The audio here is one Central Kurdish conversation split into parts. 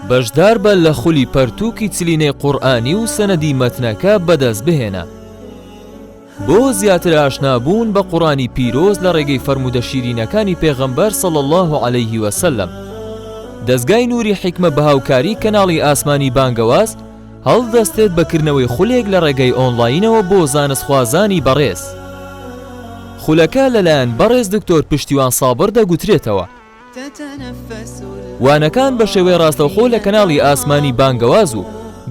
بەشدار بە لە خولی پەرتووکی چلینەی قورئانی و سەنەدی مەتنەکە بەدەست بهێنە. بۆ زیاتر ئاشنابوون بە قورئانی پیرۆز لە ڕێگەی فەرمودە شیرینەکانی پێغەمبەر صلی الله علیه وسلم، دەستگای نووری حیکمە بە هاوکاری کەناڵی ئاسمانی بانگەواز هەڵدەستێت بەکردنەوەی خولێک لە ڕێگەی ئۆنلاینەوە بۆ زانستخوازانی بەڕێز. خولەکە لەلایەن بەڕێز دکتۆر پشتیوان سابر دەگوترێتەوە. وانەکان بە شێوەی ڕاستەوخۆ لە کەناڵی ئاسمانی بانگەواز و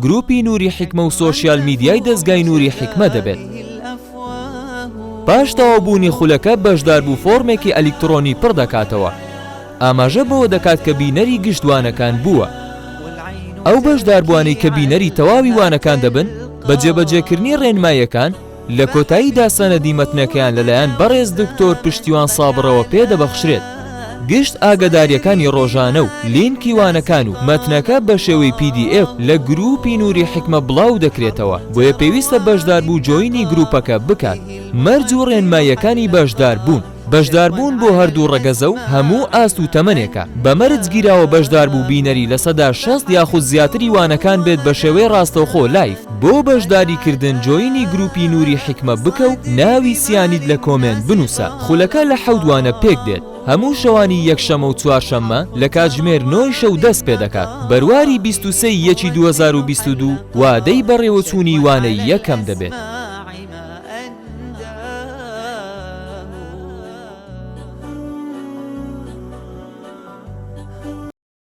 گروپی نووری حیکمە و سۆشیال میدیای دەستگای نووری حیکمە دەبێت. پاش تەواوبوونی خولەکە بەشداربوو فۆرمێکی ئەلیکترۆنی پڕ دەکاتەوە. ئاماژە بەوە دەکات کە بینەری گشتوانەکان بووە. ئەو بەشداربووانەی کە بینەری تەواوی وانەکان دەبن بە جێبەجێکردنی ڕێنماییەکان لە کۆتاییدا سەنەدی مەتنەکەیان لەلایەن بەڕێز دکتۆر پشتیوان سابڕەوە پێدەبەخشرێت. گشت ئاگاداریەکانی ڕۆژانە و لینکی وانەکان و مەتنەکە بە شێوەی PDF لە گروپی نووری حیکمە بڵاو دەکرێتەوە. بۆیە پێویستە بەشداربوو جۆینی گروپەکە بکات. مەرج و ڕێنماییەکانی بەشداربوون بەشداربوون بۆ هەردوو ڕەگەزە و هەموو ئاست و تەمەنێکە. بە مەرج گیراوە بەشداربوو بینەری لە سەدا 60 یاخود زیاتری وانەکان بێت بە شێوەی ڕاستەوخۆ لایف. بۆ بەشداریکردن جۆینی گروپی نووری حیکمە بکە و ناوی سیانیت لە کۆمنت بنووسە. خولەکە لە 7 وانە پێک دێت. هەموو شەوانی یەکشەمە و چوارشەممە لە کاتژمێر 9 شەو دەست پێ دەکات. بەرواری 23 یەکی 2022 وادەی بەڕێوەچوونی وانەی یەکەم دەبێت.